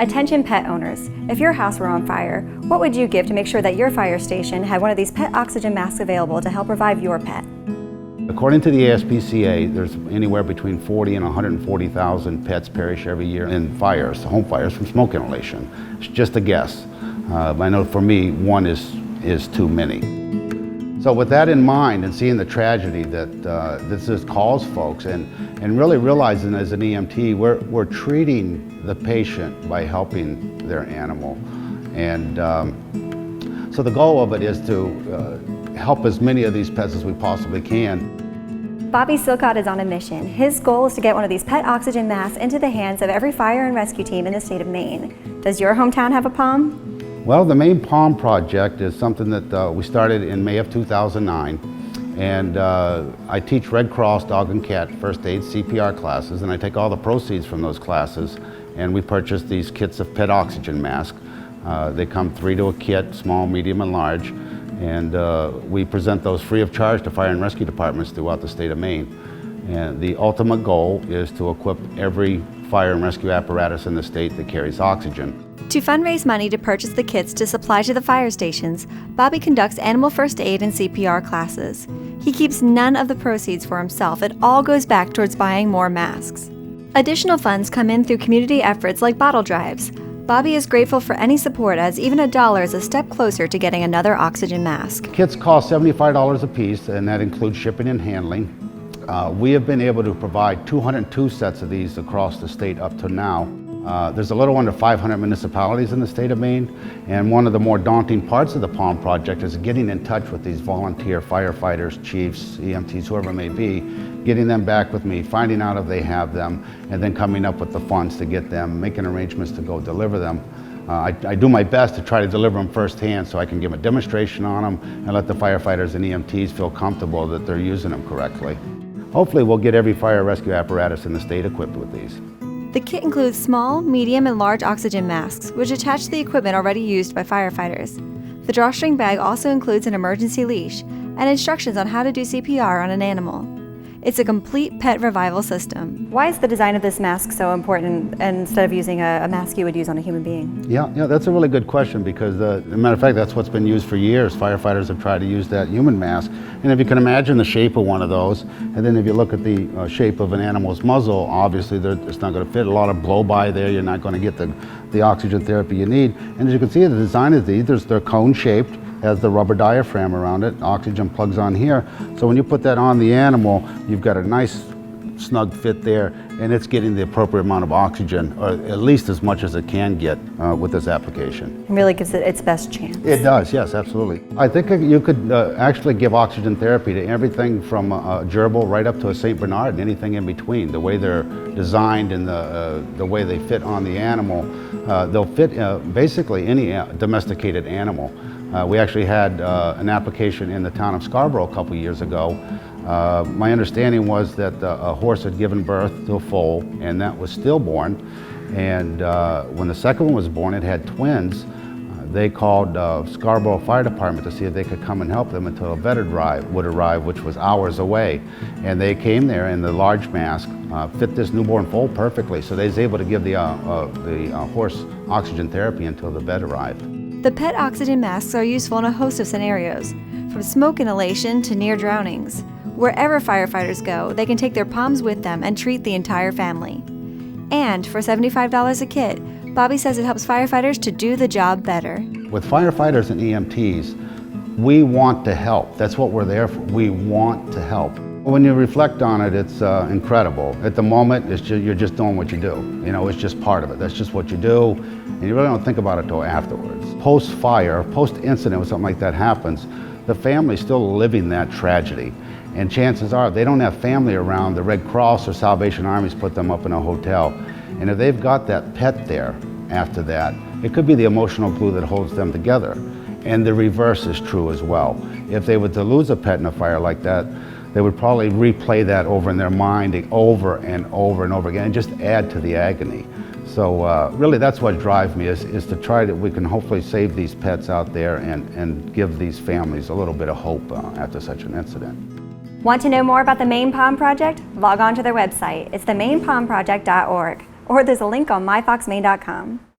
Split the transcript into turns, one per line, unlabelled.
Attention pet owners, if your house were on fire, what would you give to make sure that your fire station had one of these pet oxygen masks available to help revive your pet?
According to the ASPCA, there's anywhere between 40 and 140,000 pets perish every year in fires, home fires from smoke inhalation. It's just a guess. I know for me, one is too many. So with that in mind and seeing the tragedy that this calls folks and really realizing as an EMT, we're treating the patient by helping their animal. And so the goal of it is to help as many of these pets as we possibly can.
Bobby Silcott is on a mission. His goal is to get one of these pet oxygen masks into the hands of every fire and rescue team in the state of Maine. Does your hometown have a POM?
Well, the Maine POM project is something that we started in May of 2009. And I teach Red Cross dog and cat first aid CPR classes, and I take all the proceeds from those classes and we purchase these kits of pet oxygen masks. They come 3 to a kit, small, medium, and large. And we present those free of charge to fire and rescue departments throughout the state of Maine. And the ultimate goal is to equip every fire and rescue apparatus in the state that carries oxygen.
To fundraise money to purchase the kits to supply to the fire stations, Bobby conducts animal first aid and CPR classes. He keeps none of the proceeds for himself. It all goes back towards buying more masks. Additional funds come in through community efforts like bottle drives. Bobby is grateful for any support, as even $1 is a step closer to getting another oxygen mask.
Kits cost $75 a piece, and that includes shipping and handling. We have been able to provide 202 sets of these across the state up to now. There's a little under 500 municipalities in the state of Maine, and one of the more daunting parts of the POM project is getting in touch with these volunteer firefighters, chiefs, EMTs, whoever it may be, getting them back with me, finding out if they have them, and then coming up with the funds to get them, making arrangements to go deliver them. I do my best to try to deliver them firsthand so I can give a demonstration on them and let the firefighters and EMTs feel comfortable that they're using them correctly. Hopefully we'll get every fire rescue apparatus in the state equipped with these.
The kit includes small, medium, and large oxygen masks, which attach to the equipment already used by firefighters. The drawstring bag also includes an emergency leash and instructions on how to do CPR on an animal. It's a complete pet revival system. Why is the design of this mask so important instead of using a mask you would use on a human being?
Yeah, that's a really good question because, as a matter of fact, that's what's been used for years. Firefighters have tried to use that human mask. And if you can imagine the shape of one of those, and then if you look at the shape of an animal's muzzle, obviously it's not going to fit. A lot of blow-by there, you're not going to get the oxygen therapy you need. And as you can see, the design of these, they're cone-shaped, has the rubber diaphragm around it. Oxygen plugs on here. So when you put that on the animal, you've got a nice snug fit there, and it's getting the appropriate amount of oxygen, or at least as much as it can get with this application.
It really gives it its best chance.
It does, yes, absolutely. I think you could actually give oxygen therapy to everything from a gerbil right up to a St. Bernard and anything in between. The way they're designed and the way they fit on the animal, they'll fit basically any domesticated animal. We actually had an application in the town of Scarborough a couple years ago. My understanding was that a horse had given birth to a foal, and that was stillborn. And when the second one was born, it had twins. They called Scarborough Fire Department to see if they could come and help them until a vet would arrive, which was hours away. And they came there, and the large mask fit this newborn foal perfectly. So they was able to give the horse oxygen therapy until the vet arrived.
The pet oxygen masks are useful in a host of scenarios, from smoke inhalation to near drownings. Wherever firefighters go, they can take their POMs with them and treat the entire family. And for $75 a kit, Bobby says it helps firefighters to do the job better.
With firefighters and EMTs, we want to help. That's what we're there for. We want to help. When you reflect on it, it's incredible. At the moment, you're just doing what you do. You know, it's just part of it. That's just what you do, and you really don't think about it till afterwards. Post-fire, post-incident, when something like that happens, the family's still living that tragedy. And chances are, they don't have family around. The Red Cross or Salvation Armies put them up in a hotel. And if they've got that pet there after that, it could be the emotional glue that holds them together. And the reverse is true as well. If they were to lose a pet in a fire like that, they would probably replay that over in their mind over and over and over again and just add to the agony. So really that's what drives me is to try we can hopefully save these pets out there and give these families a little bit of hope after such an incident.
Want to know more about the Maine POM Project? Log on to their website. It's themainepomproject.org, or there's a link on myfoxmaine.com.